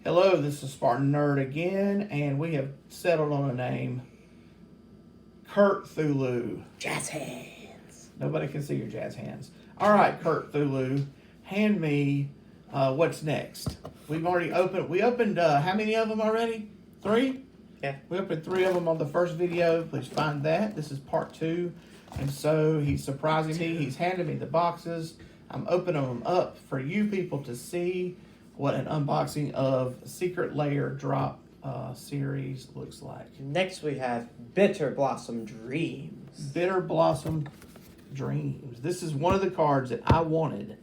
Hello, this is SpartanNerd again, and we have settled on a name. Kurt Thulu. Jazz hands. Nobody can see your jazz hands. All right, Kurt Thulu, hand me what's next. We opened how many of them already? 3? Yeah. We opened 3 of them on the first video. Please find that. This is part 2. And so he's surprising me. He's handed me the boxes. I'm opening them up for you people to see what an unboxing of Secret Lair Drop Series looks like. Next we have Bitter Blossom Dreams. Bitter Blossom Dreams. This is one of the cards that I wanted.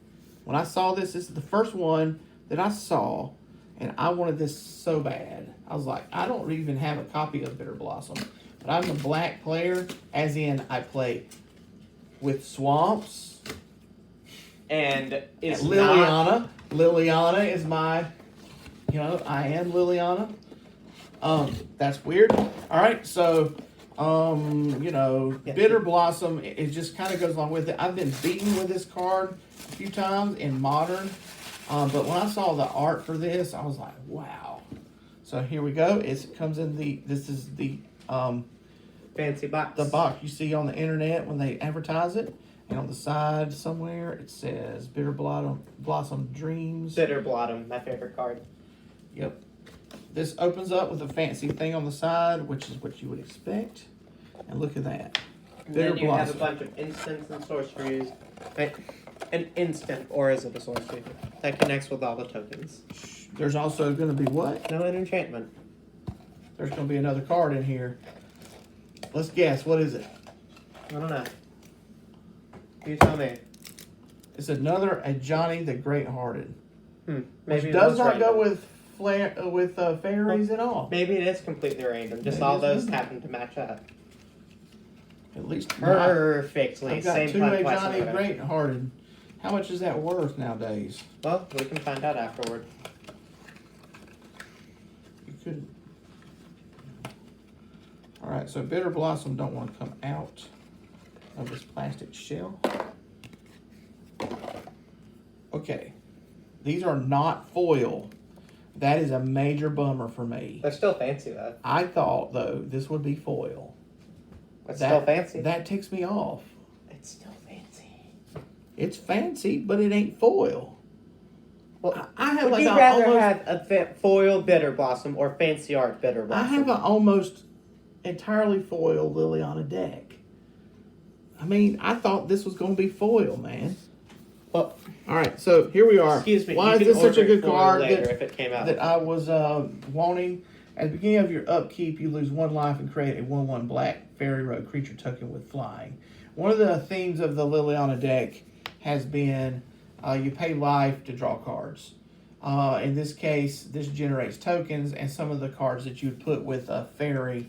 When I saw this is the first one that I saw, and I wanted this so bad. I was like, I don't even have a copy of Bitter Blossom, but I'm a black player, as in I play with Swamps. And it's Liliana. Liliana is my, I am Liliana. That's weird. All right, so, Bitter Blossom, it just kind of goes along with it. I've been beaten with this card a few times in Modern, but when I saw the art for this, I was like, wow. So here we go. It comes in this is the fancy box. The box you see on the internet when they advertise it. And on the side somewhere, it says Bitter Blossom Dreams. Bitter Blossom, my favorite card. Yep. This opens up with a fancy thing on the side, which is what you would expect. And look at that. And Bitter then you Blossom. have a bunch of instants and sorceries. An instant, or is it a sorcery, that connects with all the tokens. There's also going to be what? No, an enchantment. There's going to be another card in here. Let's guess. What is it? I don't know. You tell me. It's a Johnny the Great-Hearted. Maybe which does not go with fairies at all. Maybe it is completely random. Just all those happen to match up. At least perfectly. I've got Same 2 fun Johnny Great-Hearted. How much is that worth nowadays? Well, we can find out afterward. You couldn't. All right, so Bitter Blossom don't want to come out of this plastic shell. Okay, these are not foil. That is a major bummer for me. They're still fancy though. I thought though this would be foil. It's still fancy. That ticks me off. It's still fancy. It's fancy, but it ain't foil. Well, I have would you rather have a foil Bitter Blossom or fancy art Bitter Blossom? I have an almost entirely foil Liliana deck. I mean, I thought this was going to be foil, man. Well, all right, so here we are. Excuse me. Why is this such a good card if it came out. that I was wanting? At the beginning of your upkeep, you lose 1 life and create a 1/1 black fairy rogue creature token with flying. One of the themes of the Liliana deck has been you pay life to draw cards. In this case, this generates tokens, and some of the cards that you would put with a fairy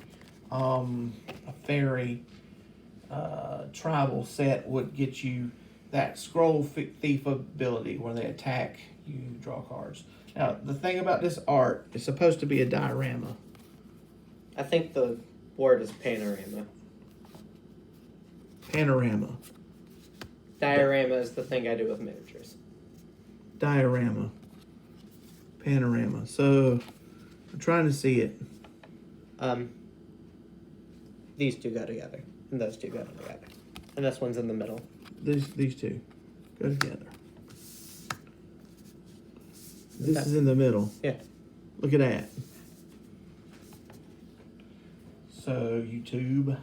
tribal set would get you that scroll thief ability where they attack, you draw cards. Now, the thing about this art, it's supposed to be a diorama. I think the word is panorama. Panorama. Diorama is the thing I do with miniatures. Diorama. Panorama. So, I'm trying to see it. These 2 go together. And those 2 go together. And this one's in the middle. These 2 go together. This is in the middle. Yeah. Look at that. So, YouTube,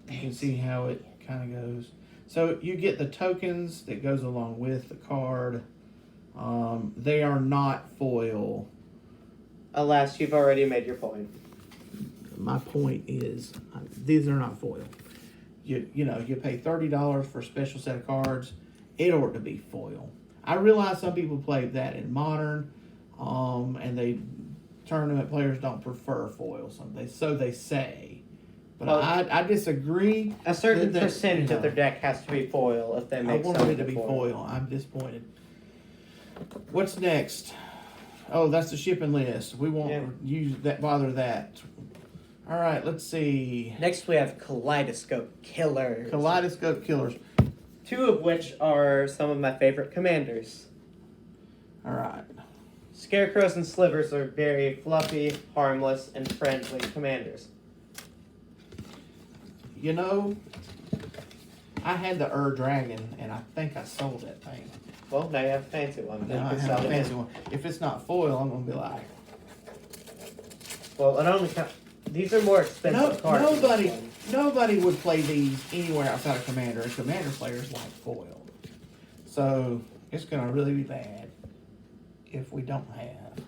you can see how it kind of goes. So, you get the tokens that goes along with the card. They are not foil. Alas, you've already made your point. My point is, these are not foil. You pay $30 for a special set of cards. It ought to be foil. I realize some people play that in Modern, and tournament players don't prefer foil. So they say, but well, I disagree. A certain percentage of their deck has to be foil if they make. I wanted it to be foil. I'm disappointed. What's next? Oh, that's the shipping list. We won't bother that. All right, let's see. Next, we have Kaleidoscope Killers. Kaleidoscope Killers. 2 of which are some of my favorite commanders. All right. Scarecrows and Slivers are very fluffy, harmless, and friendly commanders. You know, I had the Dragon, and I think I sold that thing. Well, now you have a fancy one. Now I have a fancy one. If it's not foil, I'm gonna be like, well, it only these are more expensive cards. Nobody would play these anywhere outside of Commander. And Commander players like foil, so it's gonna really be bad if we don't have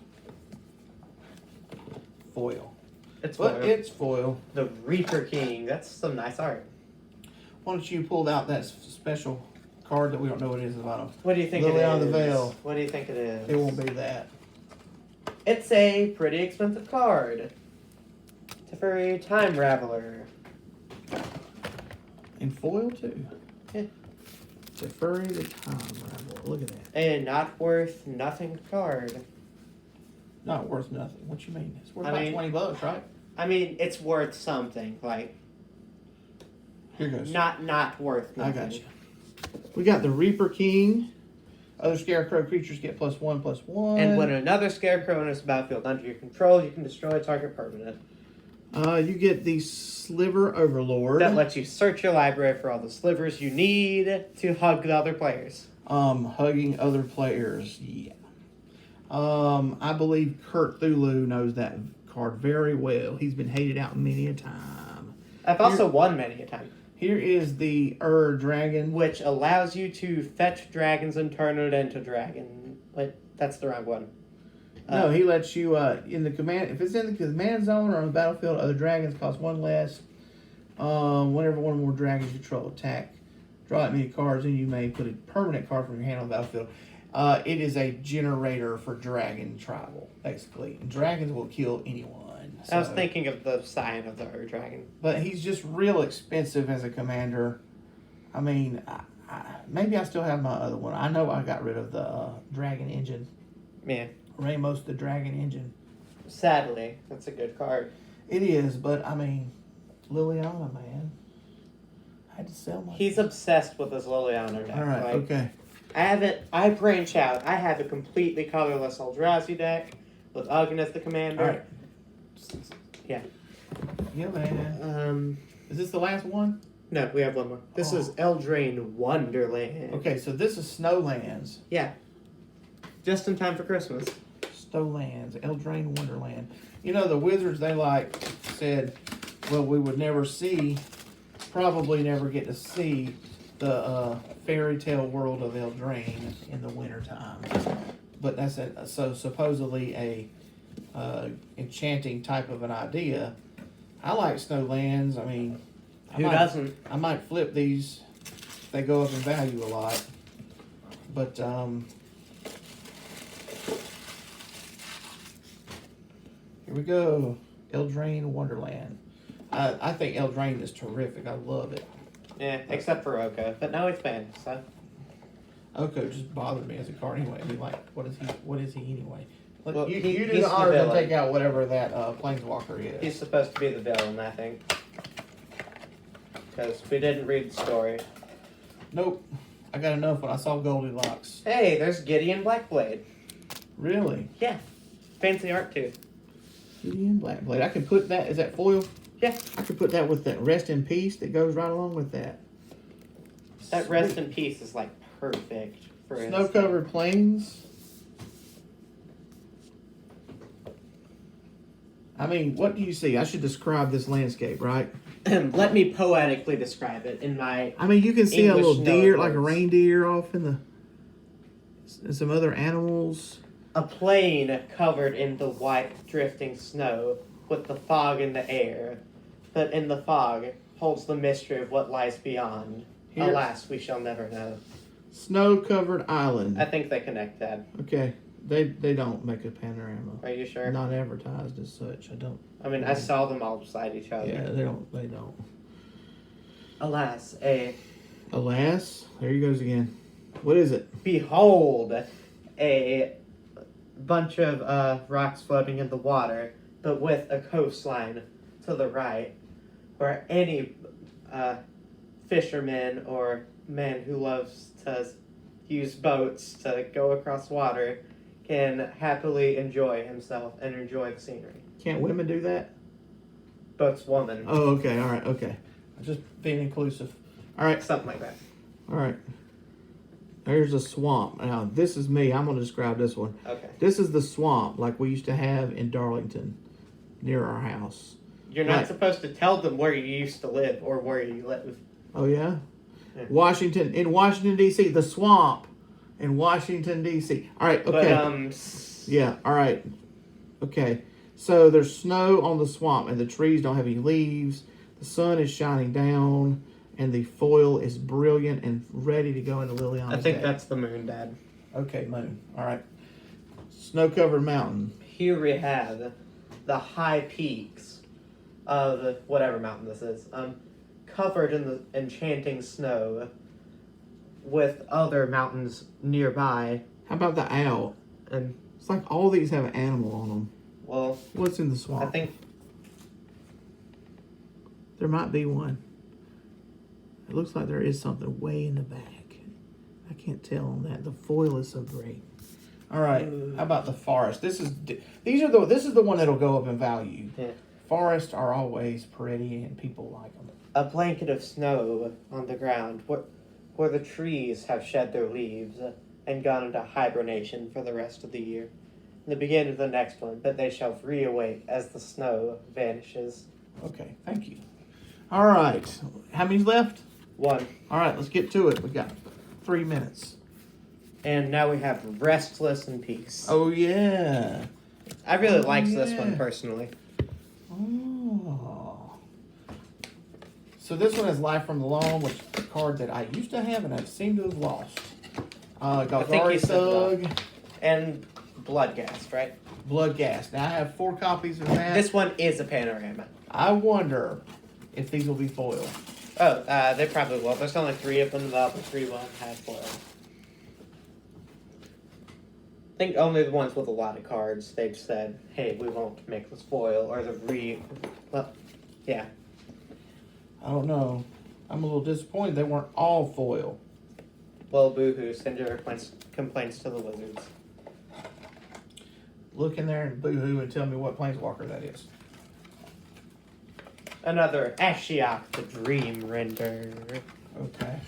foil. It's foil. The Reaper King. That's some nice art. Why don't you pull out that special card that we don't know what it is about them? What do you think Lily it is? on the Veil. What do you think it is? It won't be that. It's a pretty expensive card. Teferi Time Raveler. In foil too. Yeah. Teferi the Time Raveler. Look at that. A not worth nothing card. Not worth nothing. What you mean? It's worth I about mean- $20, right? I mean, it's worth something. Like, Here goes. not worth I nothing. got you. We got the Reaper King. Other Scarecrow creatures get +1/+1. And when another Scarecrow enters the battlefield under your control, you can destroy a target permanent. You get the Sliver Overlord. That lets you search your library for all the slivers you need to hug the other players. Hugging other players. Yeah. I believe Kurt Thulu knows that card very well. He's been hated out many a time. I've also won many a time. Here is the Dragon. Which allows you to fetch dragons and turn it into dragon. Wait, that's the wrong one. No, he lets you in the command. If it's in the command zone or on the battlefield, other dragons cost one less. Whenever one or more dragons you control attack, draw that many cards, and you may put a permanent card from your hand on the battlefield. It is a generator for dragon tribal, basically. Dragons will kill anyone. I was thinking of the Scion of the Dragon. But he's just real expensive as a commander. I mean, maybe I still have my other one. I know I got rid of the Dragon Engine. Yeah. Ramos the Dragon Engine. Sadly, that's a good card. It is, but I mean, Liliana, man. I had to sell my... He's obsessed with his Liliana deck. All right, Like, okay. I branch out. I have a completely colorless Eldrazi deck with Ugin as the commander. All right. Yeah. Yeah, man. Is this the last one? No, we have one more. This is Eldraine Wonderland. Okay, so this is Snowlands. Yeah. Just in time for Christmas. Snowlands, Eldraine Wonderland. You know, the Wizards, they said, well, we would probably never get to see the fairy tale world of Eldraine in the wintertime. But that's so supposedly a enchanting type of an idea. I like Snowlands. I mean, Who doesn't? I might flip these if they go up in value a lot. But here we go. Eldraine Wonderland. I think Eldraine is terrific. I love it. Yeah, except for Oko. But now he's banned, so. Oko just bothered me as a card anyway. I'd be like, what is he anyway? Well, you he's do the the honors and villain. take out whatever that Planeswalker is. He's supposed to be the villain, I think. Because we didn't read the story. Nope. I got enough when I saw Goldilocks. Hey, there's Gideon Blackblade. Really? Yeah. Fancy art, too. Gideon Blackblade. I can put that, is that foil? Yeah. I could put that with that Rest in Peace that goes right along with that. That Rest in Peace is, like, perfect for his... Snow-covered plains. I mean, what do you see? I should describe this landscape, right? Let me poetically describe it in my... I mean, you can see English a little deer, like a words. reindeer off in the... and some other animals. A plain covered in the white drifting snow with the fog in the air, but in the fog holds the mystery of what lies beyond. Here- Alas, we shall never know. Snow-covered island. I think they connect that. Okay. They don't make a panorama. Are you sure? Not advertised as such. I don't... I mean, I saw them all beside each other. Yeah, they don't. Alas, Alas, there he goes again. What is it? behold, a bunch of rocks floating in the water, but with a coastline to the right, where any fisherman or man who loves to use boats to go across water can happily enjoy himself and enjoy the scenery. Can't women do that? Boats woman. Oh, okay. All right. Okay. Just being inclusive. All right. Something like that. All right. There's a swamp. Now, this is me. I'm going to describe this one. Okay. This is the swamp like we used to have in Darlington near our house. You're not supposed to tell them where you used to live or where you live. Oh, yeah? Yeah. In Washington, D.C., the swamp in Washington, D.C. All right, okay. But, yeah, all right. Okay. So there's snow on the swamp, and the trees don't have any leaves. The sun is shining down, and the foil is brilliant and ready to go into Liliana's I think bag. that's the moon, Dad. Okay, moon. All right. Snow-covered mountain. Here we have the high peaks of whatever mountain this is, covered in the enchanting snow with other mountains nearby. How about the owl? And, It's like all these have an animal on them. well, What's in the swamp? I think There might be one. It looks like there is something way in the back. I can't tell on that. The foil is so great. All right. How about the forest? This is the one that'll go up in value. Yeah. Forests are always pretty and people like them. a blanket of snow on the ground where the trees have shed their leaves and gone into hibernation for the rest of the year. In the beginning of the next one, but they shall reawake as the snow vanishes. Okay. Thank you. All right. How many's left? 1. All right. Let's get to it. We got 3 minutes. And now we have Restless in Peace. Oh yeah. I really liked this yeah. one personally. Oh. So this one is Life from the Loam, which is a card that I used to have and I seem to have lost. I think Galgari you said Thug. And Bloodghast, right? Bloodghast. Now I have 4 copies of that. This one is a panorama. I wonder if these will be foil. Oh, they probably will. There's only 3 of them. The other 3 won't have foil. I think only the ones with a lot of cards, they've said, hey, we won't make this foil, or yeah. I don't know. I'm a little disappointed they weren't all foil. Well, boo-hoo, send your complaints to the wizards. Look in there and boo-hoo and tell me what planeswalker that is. Another Ashiok, the Dream Render. Okay.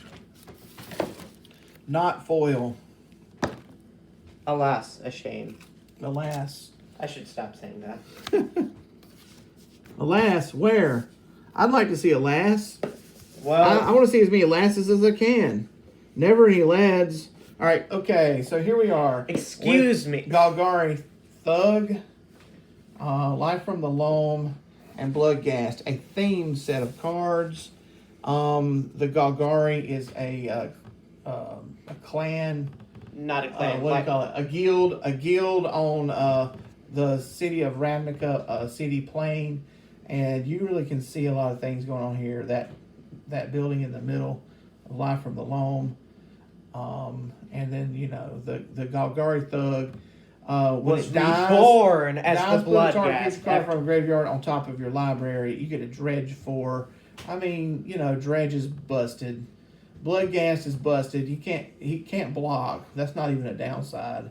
Not foil. Alas, a shame. Alas. I should stop saying that. Alas, where? I'd like to see Alas. Well, I want to see as many Alasses as I can. Never any lads. All right, okay, so here we are. excuse me. Galgari Thug, Life from the Loam, and Bloodghast. A themed set of cards. The Galgari is a clan. Not a clan. What do you call it? A guild on the city of Ravnica, city plain, and you really can see a lot of things going on here. That building in the middle of Life from the Loam, and then the Galgari Thug when was it dies, reborn as the put a Bloodghast. card from a graveyard on top of your library. You get a dredge for. I mean, dredge is busted. Bloodghast is busted. He can't block. That's not even a downside.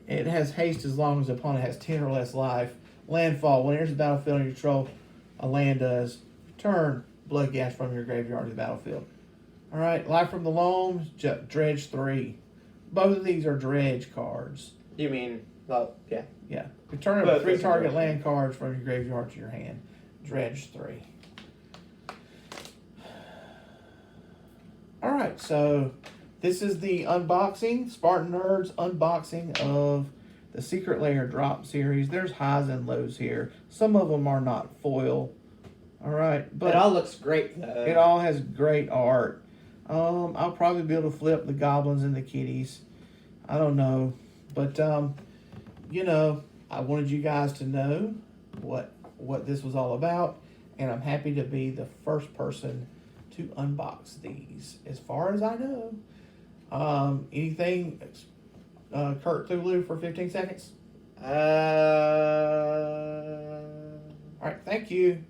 It has haste as long as the opponent has 10 or less life. Landfall. When it enters the battlefield and you control a land does, turn Bloodghast from your graveyard to the battlefield. Alright, Life from the Loam, Dredge 3. Both of these are dredge cards. You mean, well, yeah. Yeah. Return Both 3 is target dredge. land cards from your graveyard to your hand. Dredge 3. Alright, so this is the unboxing, SpartanNerd's unboxing of the Secret Lair Drop Series. There's highs and lows here. Some of them are not foil. Alright, but It all looks great, though. it all has great art. I'll probably be able to flip the goblins and the kitties. I don't know. But, I wanted you guys to know what this was all about. And I'm happy to be the first person to unbox these, as far as I know. Anything, Kurt Thulu for 15 seconds? All right, thank you.